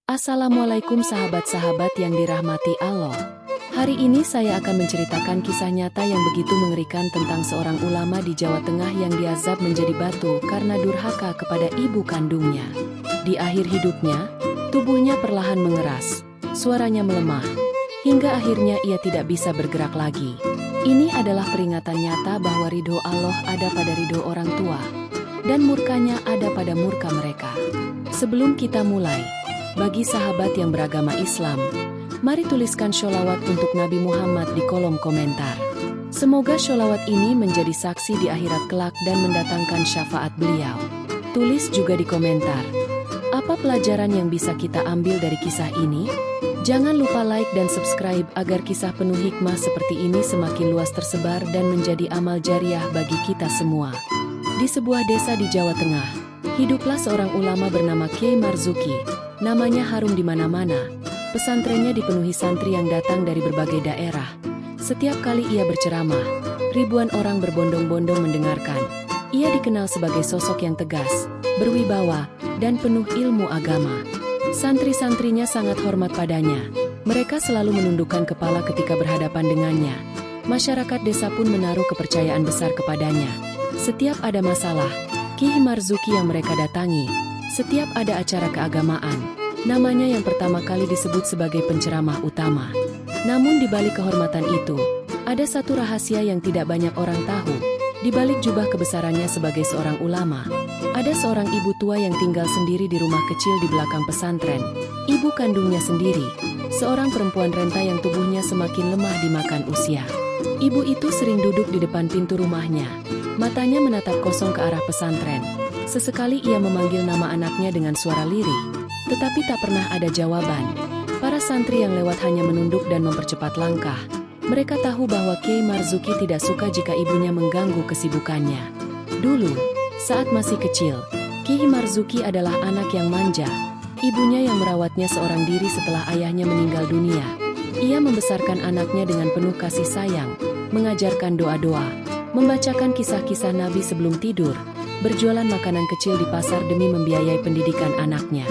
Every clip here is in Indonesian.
Assalamualaikum sahabat-sahabat yang dirahmati Allah. Hari ini saya akan menceritakan kisah nyata yang begitu mengerikan tentang seorang ulama di Jawa Tengah yang diazab menjadi batu karena durhaka kepada ibu kandungnya. Di akhir hidupnya, tubuhnya perlahan mengeras, suaranya melemah, hingga akhirnya ia tidak bisa bergerak lagi. Ini adalah peringatan nyata bahwa ridho Allah ada pada ridho orang tua, dan murkanya ada pada murka mereka. Sebelum kita mulai, bagi sahabat yang beragama Islam, mari tuliskan sholawat untuk Nabi Muhammad di kolom komentar. Semoga sholawat ini menjadi saksi di akhirat kelak dan mendatangkan syafaat beliau. Tulis juga di komentar, apa pelajaran yang bisa kita ambil dari kisah ini? Jangan lupa like dan subscribe agar kisah penuh hikmah seperti ini semakin luas tersebar dan menjadi amal jariah bagi kita semua. Di sebuah desa di Jawa Tengah, hiduplah seorang ulama bernama Kyai Marzuki. Namanya harum di mana-mana. Pesantrennya dipenuhi santri yang datang dari berbagai daerah. Setiap kali ia berceramah, ribuan orang berbondong-bondong mendengarkan. Ia dikenal sebagai sosok yang tegas, berwibawa, dan penuh ilmu agama. Santri-santrinya sangat hormat padanya. Mereka selalu menundukkan kepala ketika berhadapan dengannya. Masyarakat desa pun menaruh kepercayaan besar kepadanya. Setiap ada masalah, Kyai Marzuki yang mereka datangi. Setiap ada acara keagamaan, namanya yang pertama kali disebut sebagai penceramah utama. Namun di balik kehormatan itu, ada satu rahasia yang tidak banyak orang tahu. Di balik jubah kebesarannya sebagai seorang ulama, ada seorang ibu tua yang tinggal sendiri di rumah kecil di belakang pesantren. Ibu kandungnya sendiri, seorang perempuan renta yang tubuhnya semakin lemah dimakan usia. Ibu itu sering duduk di depan pintu rumahnya, matanya menatap kosong ke arah pesantren. Sesekali ia memanggil nama anaknya dengan suara lirih, tetapi tak pernah ada jawaban. Para santri yang lewat hanya menunduk dan mempercepat langkah. Mereka tahu bahwa Kyai Marzuki tidak suka jika ibunya mengganggu kesibukannya. Dulu, saat masih kecil, Kyai Marzuki adalah anak yang manja. Ibunya yang merawatnya seorang diri setelah ayahnya meninggal dunia. Ia membesarkan anaknya dengan penuh kasih sayang, mengajarkan doa-doa, membacakan kisah-kisah Nabi sebelum tidur, berjualan makanan kecil di pasar demi membiayai pendidikan anaknya.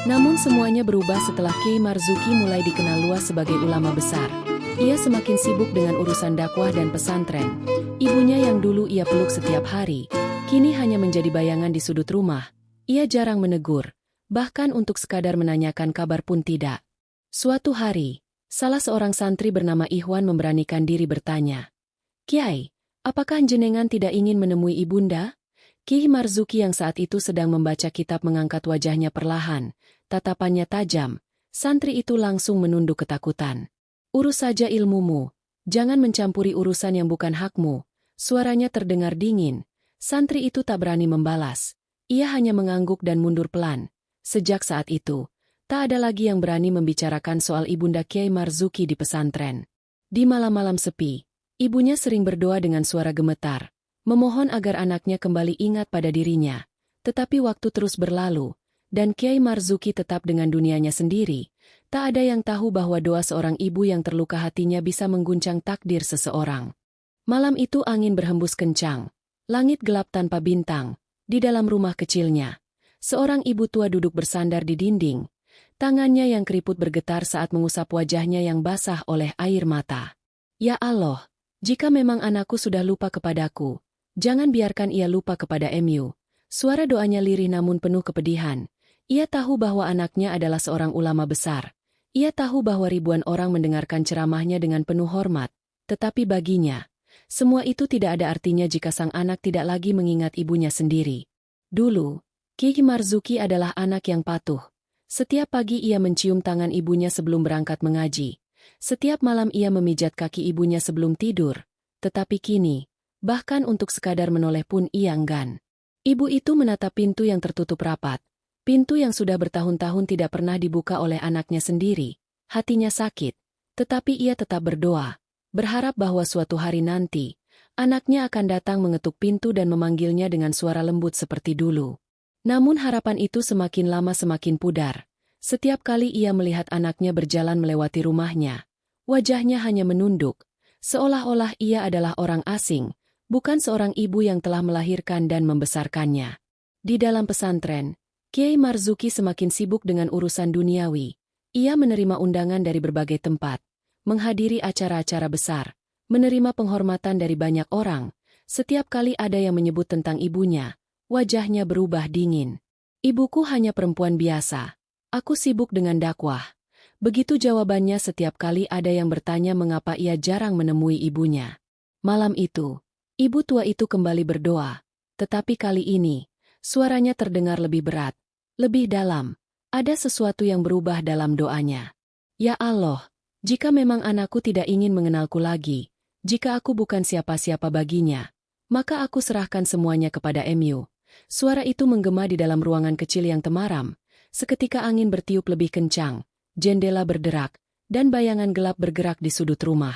Namun semuanya berubah setelah Kyai Marzuki mulai dikenal luas sebagai ulama besar. Ia semakin sibuk dengan urusan dakwah dan pesantren. Ibunya yang dulu ia peluk setiap hari, kini hanya menjadi bayangan di sudut rumah. Ia jarang menegur, bahkan untuk sekadar menanyakan kabar pun tidak. Suatu hari, salah seorang santri bernama Ikhwan memberanikan diri bertanya, "Kyai, apakah jenengan tidak ingin menemui ibunda?" Kyai Marzuki yang saat itu sedang membaca kitab mengangkat wajahnya perlahan, tatapannya tajam. Santri itu langsung menunduk ketakutan. "Urus saja ilmumu, jangan mencampuri urusan yang bukan hakmu." Suaranya terdengar dingin. Santri itu tak berani membalas. Ia hanya mengangguk dan mundur pelan. Sejak saat itu, tak ada lagi yang berani membicarakan soal ibunda Kyai Marzuki di pesantren. Di malam-malam sepi, ibunya sering berdoa dengan suara gemetar, memohon agar anaknya kembali ingat pada dirinya. Tetapi waktu terus berlalu, dan Kyai Marzuki tetap dengan dunianya sendiri. Tak ada yang tahu bahwa doa seorang ibu yang terluka hatinya bisa mengguncang takdir seseorang. Malam itu angin berhembus kencang. Langit gelap tanpa bintang. Di dalam rumah kecilnya, seorang ibu tua duduk bersandar di dinding. Tangannya yang keriput bergetar saat mengusap wajahnya yang basah oleh air mata. "Ya Allah, jika memang anakku sudah lupa kepadaku, jangan biarkan ia lupa kepada MU." Suara doanya lirih namun penuh kepedihan. Ia tahu bahwa anaknya adalah seorang ulama besar. Ia tahu bahwa ribuan orang mendengarkan ceramahnya dengan penuh hormat. Tetapi baginya, semua itu tidak ada artinya jika sang anak tidak lagi mengingat ibunya sendiri. Dulu, Kyai Marzuki adalah anak yang patuh. Setiap pagi ia mencium tangan ibunya sebelum berangkat mengaji. Setiap malam ia memijat kaki ibunya sebelum tidur. Tetapi kini, bahkan untuk sekadar menoleh pun ia enggan. Ibu itu menatap pintu yang tertutup rapat. Pintu yang sudah bertahun-tahun tidak pernah dibuka oleh anaknya sendiri. Hatinya sakit, tetapi ia tetap berdoa, berharap bahwa suatu hari nanti, anaknya akan datang mengetuk pintu dan memanggilnya dengan suara lembut seperti dulu. Namun harapan itu semakin lama semakin pudar. Setiap kali ia melihat anaknya berjalan melewati rumahnya, wajahnya hanya menunduk, seolah-olah ia adalah orang asing, bukan seorang ibu yang telah melahirkan dan membesarkannya. Di dalam pesantren, Kiai Marzuki semakin sibuk dengan urusan duniawi. Ia menerima undangan dari berbagai tempat, menghadiri acara-acara besar, menerima penghormatan dari banyak orang. Setiap kali ada yang menyebut tentang ibunya, wajahnya berubah dingin. Ibuku hanya perempuan biasa. Aku sibuk dengan dakwah. Begitu jawabannya setiap kali ada yang bertanya mengapa ia jarang menemui ibunya. Malam itu, ibu tua itu kembali berdoa. Tetapi kali ini, suaranya terdengar lebih berat, lebih dalam. Ada sesuatu yang berubah dalam doanya. Ya Allah, jika memang anakku tidak ingin mengenalku lagi, jika aku bukan siapa-siapa baginya, maka aku serahkan semuanya kepada MU. Suara itu menggema di dalam ruangan kecil yang temaram. Seketika angin bertiup lebih kencang, jendela berderak, dan bayangan gelap bergerak di sudut rumah.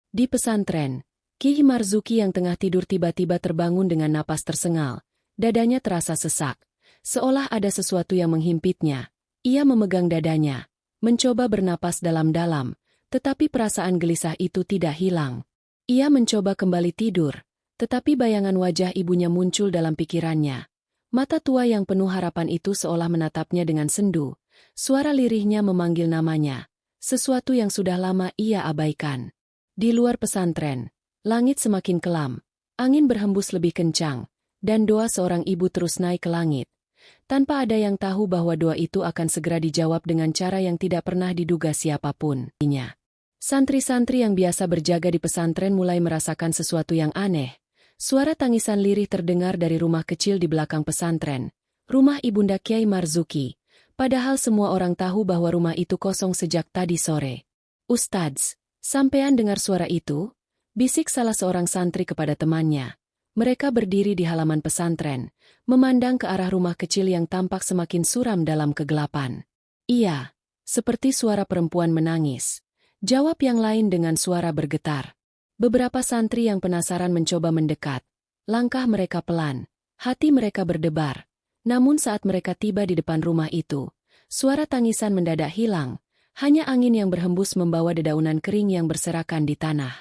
Di pesantren, Kiai Marzuki yang tengah tidur tiba-tiba terbangun dengan napas tersengal. Dadanya terasa sesak, seolah ada sesuatu yang menghimpitnya. Ia memegang dadanya, mencoba bernapas dalam-dalam, tetapi perasaan gelisah itu tidak hilang. Ia mencoba kembali tidur, tetapi bayangan wajah ibunya muncul dalam pikirannya. Mata tua yang penuh harapan itu seolah menatapnya dengan sendu. Suara lirihnya memanggil namanya, sesuatu yang sudah lama ia abaikan. Di luar pesantren, langit semakin kelam, angin berhembus lebih kencang, dan doa seorang ibu terus naik ke langit. Tanpa ada yang tahu bahwa doa itu akan segera dijawab dengan cara yang tidak pernah diduga siapapun. Santri-santri yang biasa berjaga di pesantren mulai merasakan sesuatu yang aneh. Suara tangisan lirih terdengar dari rumah kecil di belakang pesantren, rumah ibunda Kiai Marzuki. Padahal semua orang tahu bahwa rumah itu kosong sejak tadi sore. "Ustadz, sampean dengar suara itu?" bisik salah seorang santri kepada temannya. Mereka berdiri di halaman pesantren, memandang ke arah rumah kecil yang tampak semakin suram dalam kegelapan. "Iya, seperti suara perempuan menangis," jawab yang lain dengan suara bergetar. Beberapa santri yang penasaran mencoba mendekat. Langkah mereka pelan, hati mereka berdebar. Namun saat mereka tiba di depan rumah itu, suara tangisan mendadak hilang. Hanya angin yang berhembus membawa dedaunan kering yang berserakan di tanah.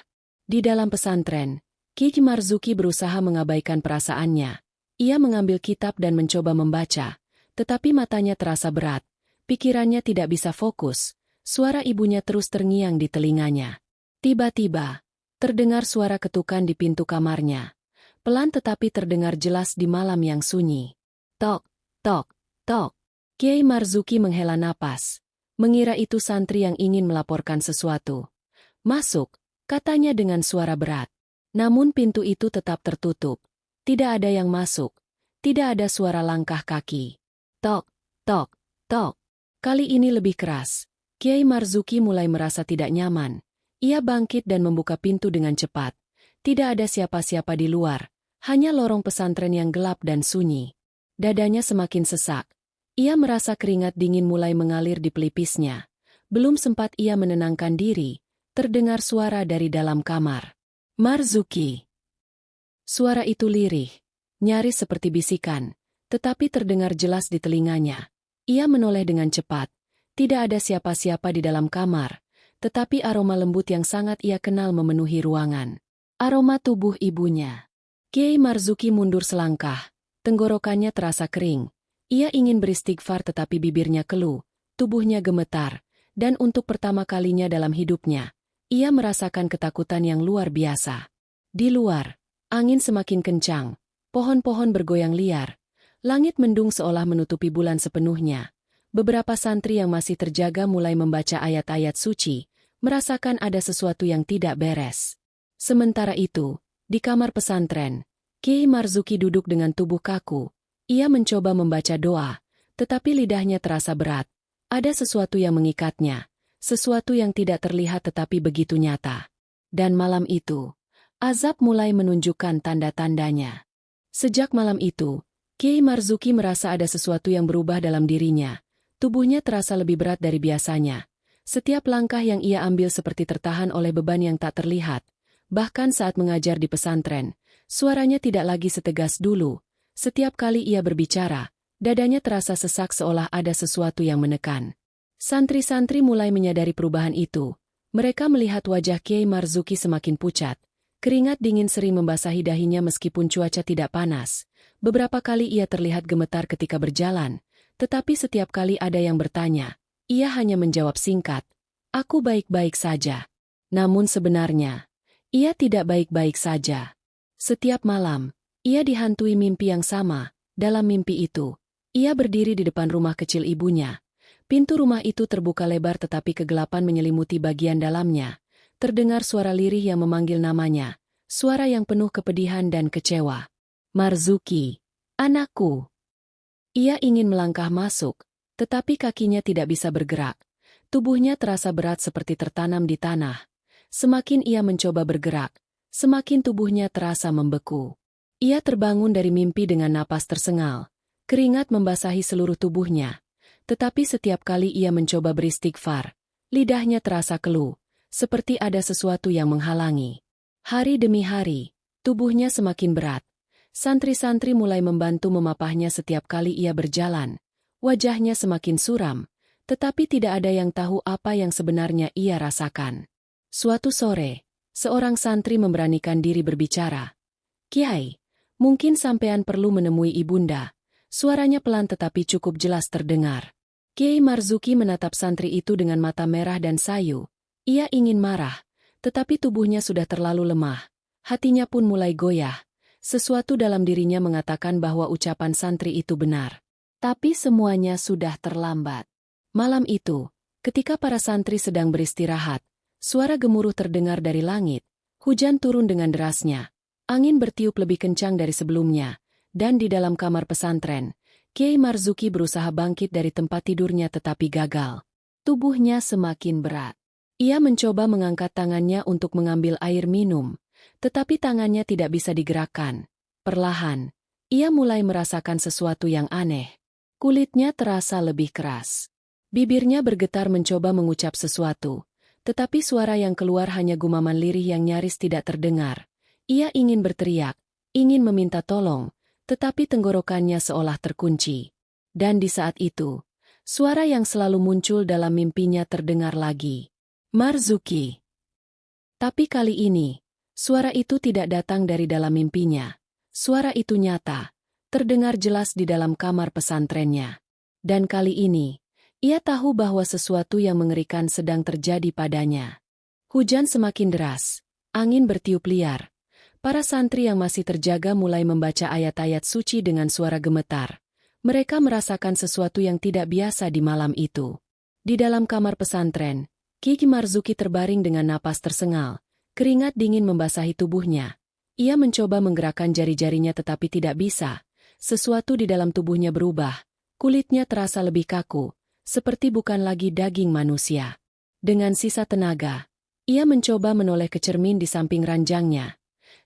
Di dalam pesantren, Kiai Marzuki berusaha mengabaikan perasaannya. Ia mengambil kitab dan mencoba membaca, tetapi matanya terasa berat. Pikirannya tidak bisa fokus. Suara ibunya terus terngiang di telinganya. Tiba-tiba, terdengar suara ketukan di pintu kamarnya. Pelan tetapi terdengar jelas di malam yang sunyi. Tok, tok, tok. Kiai Marzuki menghela napas. Mengira itu santri yang ingin melaporkan sesuatu. "Masuk," katanya dengan suara berat. Namun pintu itu tetap tertutup. Tidak ada yang masuk. Tidak ada suara langkah kaki. Tok, tok, tok. Kali ini lebih keras. Kiai Marzuki mulai merasa tidak nyaman. Ia bangkit dan membuka pintu dengan cepat. Tidak ada siapa-siapa di luar. Hanya lorong pesantren yang gelap dan sunyi. Dadanya semakin sesak. Ia merasa keringat dingin mulai mengalir di pelipisnya. Belum sempat ia menenangkan diri, terdengar suara dari dalam kamar. "Marzuki." Suara itu lirih, nyaris seperti bisikan, tetapi terdengar jelas di telinganya. Ia menoleh dengan cepat. Tidak ada siapa-siapa di dalam kamar, tetapi aroma lembut yang sangat ia kenal memenuhi ruangan. Aroma tubuh ibunya. Kiai Marzuki mundur selangkah, tenggorokannya terasa kering. Ia ingin beristighfar tetapi bibirnya keluh, tubuhnya gemetar, dan untuk pertama kalinya dalam hidupnya, ia merasakan ketakutan yang luar biasa. Di luar, angin semakin kencang, pohon-pohon bergoyang liar, langit mendung seolah menutupi bulan sepenuhnya. Beberapa santri yang masih terjaga mulai membaca ayat-ayat suci, merasakan ada sesuatu yang tidak beres. Sementara itu, di kamar pesantren, Kiai Marzuki duduk dengan tubuh kaku. Ia mencoba membaca doa, tetapi lidahnya terasa berat. Ada sesuatu yang mengikatnya. Sesuatu yang tidak terlihat tetapi begitu nyata. Dan malam itu, azab mulai menunjukkan tanda-tandanya. Sejak malam itu, Kiai Marzuki merasa ada sesuatu yang berubah dalam dirinya. Tubuhnya terasa lebih berat dari biasanya. Setiap langkah yang ia ambil seperti tertahan oleh beban yang tak terlihat. Bahkan saat mengajar di pesantren, suaranya tidak lagi setegas dulu. Setiap kali ia berbicara, dadanya terasa sesak seolah ada sesuatu yang menekan. Santri-santri mulai menyadari perubahan itu. Mereka melihat wajah Kiai Marzuki semakin pucat. Keringat dingin sering membasahi dahinya meskipun cuaca tidak panas. Beberapa kali ia terlihat gemetar ketika berjalan. Tetapi setiap kali ada yang bertanya, ia hanya menjawab singkat, "Aku baik-baik saja." Namun sebenarnya, ia tidak baik-baik saja. Setiap malam, ia dihantui mimpi yang sama. Dalam mimpi itu, ia berdiri di depan rumah kecil ibunya. Pintu rumah itu terbuka lebar tetapi kegelapan menyelimuti bagian dalamnya. Terdengar suara lirih yang memanggil namanya, suara yang penuh kepedihan dan kecewa. "Marzuki, anakku." Ia ingin melangkah masuk, tetapi kakinya tidak bisa bergerak. Tubuhnya terasa berat seperti tertanam di tanah. Semakin ia mencoba bergerak, semakin tubuhnya terasa membeku. Ia terbangun dari mimpi dengan napas tersengal. Keringat membasahi seluruh tubuhnya. Tetapi setiap kali ia mencoba beristighfar, lidahnya terasa keluh, seperti ada sesuatu yang menghalangi. Hari demi hari, tubuhnya semakin berat. Santri-santri mulai membantu memapahnya setiap kali ia berjalan. Wajahnya semakin suram, tetapi tidak ada yang tahu apa yang sebenarnya ia rasakan. Suatu sore, seorang santri memberanikan diri berbicara. "Kiai, mungkin sampean perlu menemui ibunda." Suaranya pelan tetapi cukup jelas terdengar. Kiai Marzuki menatap santri itu dengan mata merah dan sayu. Ia ingin marah, tetapi tubuhnya sudah terlalu lemah. Hatinya pun mulai goyah. Sesuatu dalam dirinya mengatakan bahwa ucapan santri itu benar. Tapi semuanya sudah terlambat. Malam itu, ketika para santri sedang beristirahat, suara gemuruh terdengar dari langit. Hujan turun dengan derasnya. Angin bertiup lebih kencang dari sebelumnya. Dan di dalam kamar pesantren, Kiai Marzuki berusaha bangkit dari tempat tidurnya tetapi gagal. Tubuhnya semakin berat. Ia mencoba mengangkat tangannya untuk mengambil air minum, tetapi tangannya tidak bisa digerakkan. Perlahan, ia mulai merasakan sesuatu yang aneh. Kulitnya terasa lebih keras. Bibirnya bergetar mencoba mengucap sesuatu, tetapi suara yang keluar hanya gumaman lirih yang nyaris tidak terdengar. Ia ingin berteriak, ingin meminta tolong, tetapi tenggorokannya seolah terkunci. Dan di saat itu, suara yang selalu muncul dalam mimpinya terdengar lagi. "Marzuki." Tapi kali ini, suara itu tidak datang dari dalam mimpinya. Suara itu nyata, terdengar jelas di dalam kamar pesantrennya. Dan kali ini, ia tahu bahwa sesuatu yang mengerikan sedang terjadi padanya. Hujan semakin deras, angin bertiup liar. Para santri yang masih terjaga mulai membaca ayat-ayat suci dengan suara gemetar. Mereka merasakan sesuatu yang tidak biasa di malam itu. Di dalam kamar pesantren, Kiai Marzuki terbaring dengan napas tersengal. Keringat dingin membasahi tubuhnya. Ia mencoba menggerakkan jari-jarinya tetapi tidak bisa. Sesuatu di dalam tubuhnya berubah. Kulitnya terasa lebih kaku, seperti bukan lagi daging manusia. Dengan sisa tenaga, ia mencoba menoleh ke cermin di samping ranjangnya.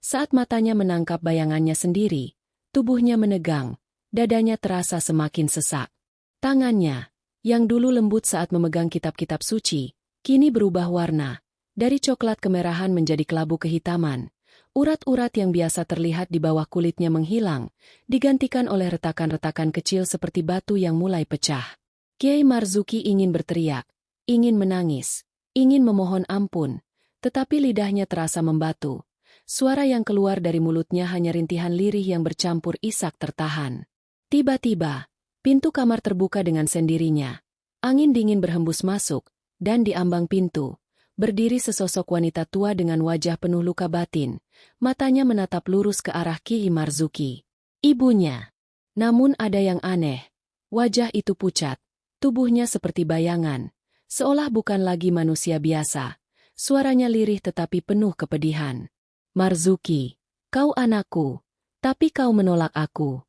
Saat matanya menangkap bayangannya sendiri, tubuhnya menegang, dadanya terasa semakin sesak. Tangannya, yang dulu lembut saat memegang kitab-kitab suci, kini berubah warna, dari coklat kemerahan menjadi kelabu kehitaman. Urat-urat yang biasa terlihat di bawah kulitnya menghilang, digantikan oleh retakan-retakan kecil seperti batu yang mulai pecah. Kiai Marzuki ingin berteriak, ingin menangis, ingin memohon ampun, tetapi lidahnya terasa membatu. Suara yang keluar dari mulutnya hanya rintihan lirih yang bercampur isak tertahan. Tiba-tiba, pintu kamar terbuka dengan sendirinya. Angin dingin berhembus masuk, dan di ambang pintu, berdiri sesosok wanita tua dengan wajah penuh luka batin. Matanya menatap lurus ke arah Kiai Marzuki. Ibunya. Namun ada yang aneh. Wajah itu pucat. Tubuhnya seperti bayangan. Seolah bukan lagi manusia biasa. Suaranya lirih tetapi penuh kepedihan. "Marzuki, kau anakku, tapi kau menolak aku."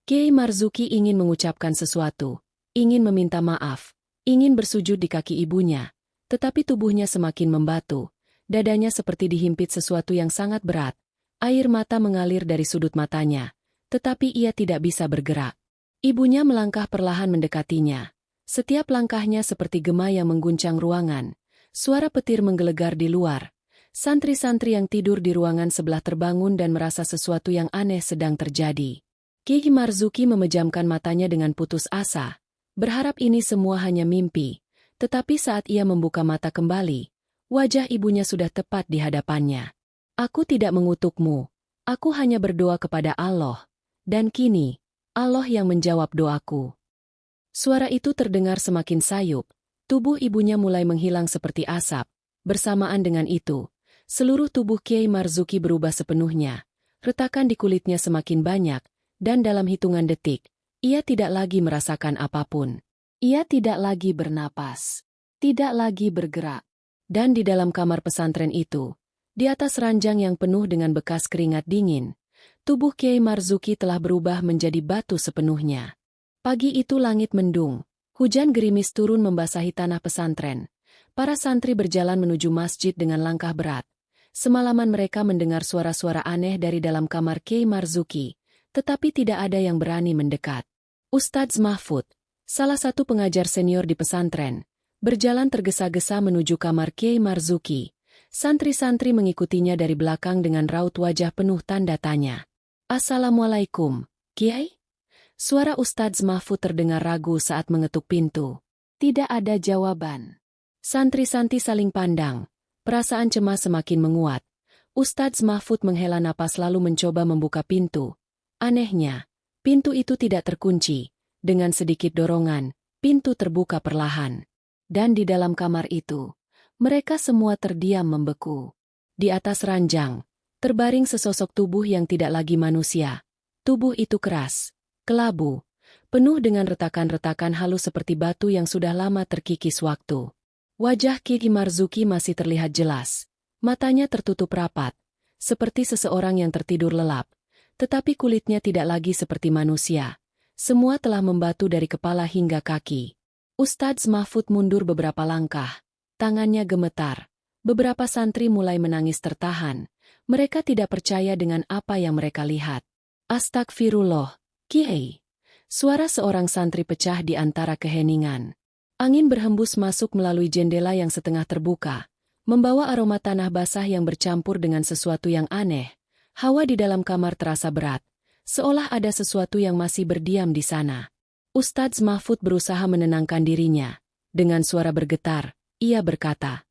Kiai Marzuki ingin mengucapkan sesuatu. Ingin meminta maaf. Ingin bersujud di kaki ibunya. Tetapi tubuhnya semakin membatu. Dadanya seperti dihimpit sesuatu yang sangat berat. Air mata mengalir dari sudut matanya. Tetapi ia tidak bisa bergerak. Ibunya melangkah perlahan mendekatinya. Setiap langkahnya seperti gema yang mengguncang ruangan. Suara petir menggelegar di luar. Santri-santri yang tidur di ruangan sebelah terbangun dan merasa sesuatu yang aneh sedang terjadi. Kiai Marzuki memejamkan matanya dengan putus asa. Berharap ini semua hanya mimpi. Tetapi saat ia membuka mata kembali, wajah ibunya sudah tepat di hadapannya. "Aku tidak mengutukmu. Aku hanya berdoa kepada Allah. Dan kini, Allah yang menjawab doaku." Suara itu terdengar semakin sayup, tubuh ibunya mulai menghilang seperti asap. Bersamaan dengan itu, seluruh tubuh Kiai Marzuki berubah sepenuhnya. Retakan di kulitnya semakin banyak, dan dalam hitungan detik, ia tidak lagi merasakan apapun. Ia tidak lagi bernapas, tidak lagi bergerak. Dan di dalam kamar pesantren itu, di atas ranjang yang penuh dengan bekas keringat dingin, tubuh Kiai Marzuki telah berubah menjadi batu sepenuhnya. Pagi itu langit mendung, hujan gerimis turun membasahi tanah pesantren. Para santri berjalan menuju masjid dengan langkah berat. Semalaman mereka mendengar suara-suara aneh dari dalam kamar Kiai Marzuki, tetapi tidak ada yang berani mendekat. Ustadz Mahfud, salah satu pengajar senior di pesantren, berjalan tergesa-gesa menuju kamar Kiai Marzuki. Santri-santri mengikutinya dari belakang dengan raut wajah penuh tanda tanya. "Assalamualaikum, Kiai?" Suara Ustadz Mahfud terdengar ragu saat mengetuk pintu. Tidak ada jawaban. Santri-santri saling pandang. Perasaan cemas semakin menguat. Ustadz Mahfud menghela napas lalu mencoba membuka pintu. Anehnya, pintu itu tidak terkunci. Dengan sedikit dorongan, pintu terbuka perlahan. Dan di dalam kamar itu, mereka semua terdiam membeku. Di atas ranjang, terbaring sesosok tubuh yang tidak lagi manusia. Tubuh itu keras, kelabu, penuh dengan retakan-retakan halus seperti batu yang sudah lama terkikis waktu. Wajah Kiai Marzuki masih terlihat jelas. Matanya tertutup rapat, seperti seseorang yang tertidur lelap. Tetapi kulitnya tidak lagi seperti manusia. Semua telah membatu dari kepala hingga kaki. Ustadz Mahfud mundur beberapa langkah. Tangannya gemetar. Beberapa santri mulai menangis tertahan. Mereka tidak percaya dengan apa yang mereka lihat. "Astagfirullah, Kiai." Suara seorang santri pecah di antara keheningan. Angin berhembus masuk melalui jendela yang setengah terbuka, membawa aroma tanah basah yang bercampur dengan sesuatu yang aneh. Hawa di dalam kamar terasa berat, seolah ada sesuatu yang masih berdiam di sana. Ustadz Mahfud berusaha menenangkan dirinya. Dengan suara bergetar, ia berkata,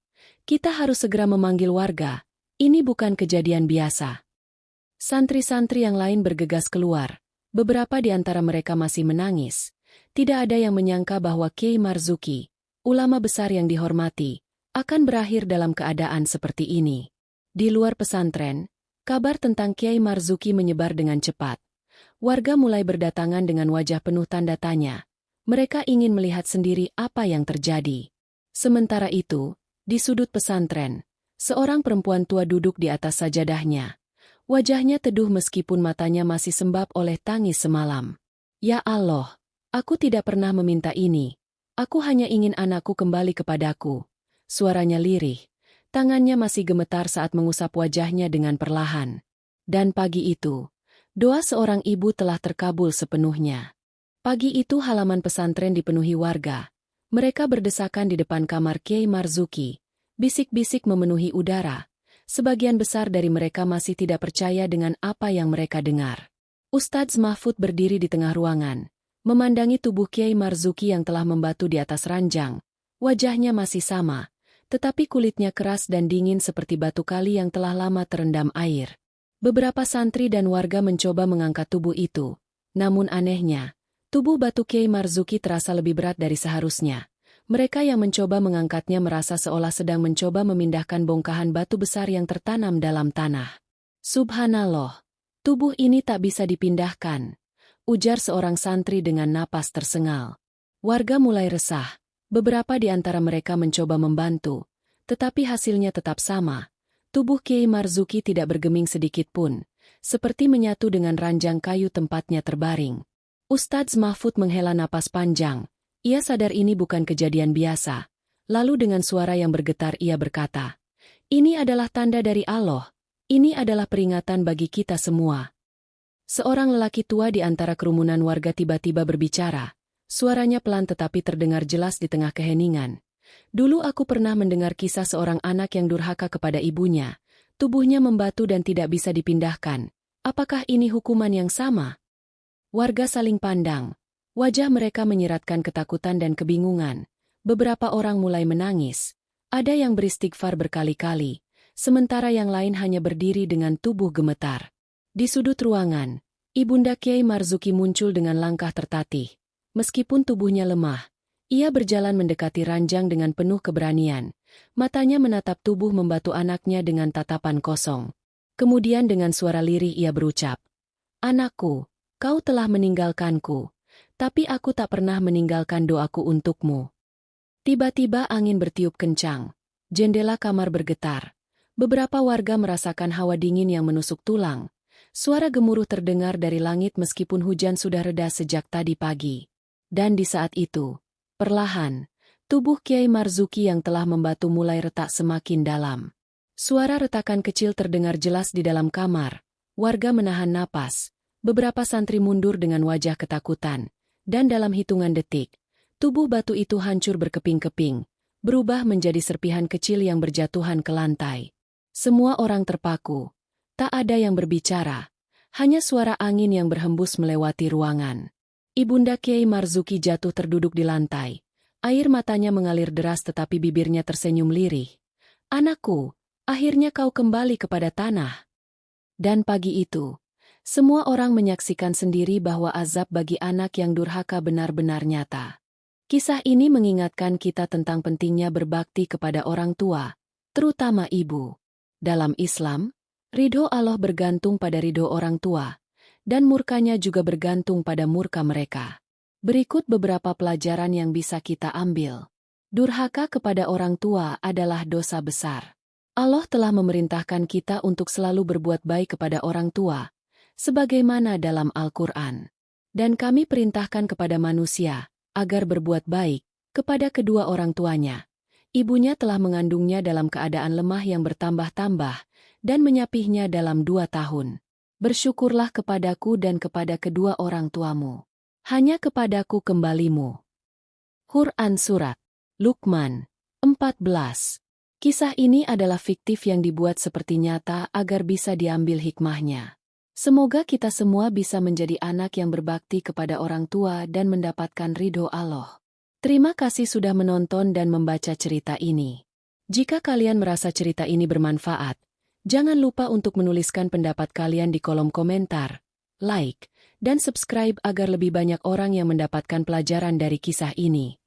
"Kita harus segera memanggil warga. Ini bukan kejadian biasa." Santri-santri yang lain bergegas keluar. Beberapa di antara mereka masih menangis. Tidak ada yang menyangka bahwa Kiai Marzuki, ulama besar yang dihormati, akan berakhir dalam keadaan seperti ini. Di luar pesantren, kabar tentang Kiai Marzuki menyebar dengan cepat. Warga mulai berdatangan dengan wajah penuh tanda tanya. Mereka ingin melihat sendiri apa yang terjadi. Sementara itu, di sudut pesantren, seorang perempuan tua duduk di atas sajadahnya. Wajahnya teduh meskipun matanya masih sembab oleh tangis semalam. "Ya Allah, aku tidak pernah meminta ini. Aku hanya ingin anakku kembali kepadaku." Suaranya lirih. Tangannya masih gemetar saat mengusap wajahnya dengan perlahan. Dan pagi itu, doa seorang ibu telah terkabul sepenuhnya. Pagi itu halaman pesantren dipenuhi warga. Mereka berdesakan di depan kamar Kiai Marzuki. Bisik-bisik memenuhi udara. Sebagian besar dari mereka masih tidak percaya dengan apa yang mereka dengar. Ustadz Mahfud berdiri di tengah ruangan, memandangi tubuh Kiai Marzuki yang telah membatu di atas ranjang. Wajahnya masih sama, tetapi kulitnya keras dan dingin seperti batu kali yang telah lama terendam air. Beberapa santri dan warga mencoba mengangkat tubuh itu. Namun anehnya, tubuh batu Kiai Marzuki terasa lebih berat dari seharusnya. Mereka yang mencoba mengangkatnya merasa seolah sedang mencoba memindahkan bongkahan batu besar yang tertanam dalam tanah. "Subhanallah, tubuh ini tak bisa dipindahkan," ujar seorang santri dengan napas tersengal. Warga mulai resah. Beberapa di antara mereka mencoba membantu, tetapi hasilnya tetap sama. Tubuh Kiai Marzuki tidak bergeming sedikit pun, seperti menyatu dengan ranjang kayu tempatnya terbaring. Ustadz Mahfud menghela napas panjang. Ia sadar ini bukan kejadian biasa. Lalu dengan suara yang bergetar ia berkata, "Ini adalah tanda dari Allah. Ini adalah peringatan bagi kita semua." Seorang lelaki tua di antara kerumunan warga tiba-tiba berbicara. Suaranya pelan tetapi terdengar jelas di tengah keheningan. "Dulu aku pernah mendengar kisah seorang anak yang durhaka kepada ibunya. Tubuhnya membatu dan tidak bisa dipindahkan. Apakah ini hukuman yang sama?" Warga saling pandang. Wajah mereka menyiratkan ketakutan dan kebingungan. Beberapa orang mulai menangis. Ada yang beristighfar berkali-kali, sementara yang lain hanya berdiri dengan tubuh gemetar. Di sudut ruangan, Ibunda Kiai Marzuki muncul dengan langkah tertatih. Meskipun tubuhnya lemah, ia berjalan mendekati ranjang dengan penuh keberanian. Matanya menatap tubuh membatu anaknya dengan tatapan kosong. Kemudian dengan suara lirih ia berucap, "Anakku, kau telah meninggalkanku, tapi aku tak pernah meninggalkan doaku untukmu." Tiba-tiba angin bertiup kencang. Jendela kamar bergetar. Beberapa warga merasakan hawa dingin yang menusuk tulang. Suara gemuruh terdengar dari langit meskipun hujan sudah reda sejak tadi pagi. Dan di saat itu, perlahan, tubuh Kiai Marzuki yang telah membatu mulai retak semakin dalam. Suara retakan kecil terdengar jelas di dalam kamar. Warga menahan napas. Beberapa santri mundur dengan wajah ketakutan. Dan dalam hitungan detik, tubuh batu itu hancur berkeping-keping, berubah menjadi serpihan kecil yang berjatuhan ke lantai. Semua orang terpaku. Tak ada yang berbicara. Hanya suara angin yang berhembus melewati ruangan. Ibunda Kiai Marzuki jatuh terduduk di lantai. Air matanya mengalir deras tetapi bibirnya tersenyum lirih. "Anakku, akhirnya kau kembali kepada tanah." Dan pagi itu, semua orang menyaksikan sendiri bahwa azab bagi anak yang durhaka benar-benar nyata. Kisah ini mengingatkan kita tentang pentingnya berbakti kepada orang tua, terutama ibu. Dalam Islam, ridho Allah bergantung pada ridho orang tua, dan murkanya juga bergantung pada murka mereka. Berikut beberapa pelajaran yang bisa kita ambil. Durhaka kepada orang tua adalah dosa besar. Allah telah memerintahkan kita untuk selalu berbuat baik kepada orang tua, sebagaimana dalam Al-Quran. Dan kami perintahkan kepada manusia, agar berbuat baik, kepada kedua orang tuanya. Ibunya telah mengandungnya dalam keadaan lemah yang bertambah-tambah, dan menyapihnya dalam 2 tahun. Bersyukurlah kepadaku dan kepada kedua orang tuamu. Hanya kepadaku kembalimu. Quran Surat Luqman 14. Kisah ini adalah fiktif yang dibuat seperti nyata agar bisa diambil hikmahnya. Semoga kita semua bisa menjadi anak yang berbakti kepada orang tua dan mendapatkan ridho Allah. Terima kasih sudah menonton dan membaca cerita ini. Jika kalian merasa cerita ini bermanfaat, jangan lupa untuk menuliskan pendapat kalian di kolom komentar, like, dan subscribe agar lebih banyak orang yang mendapatkan pelajaran dari kisah ini.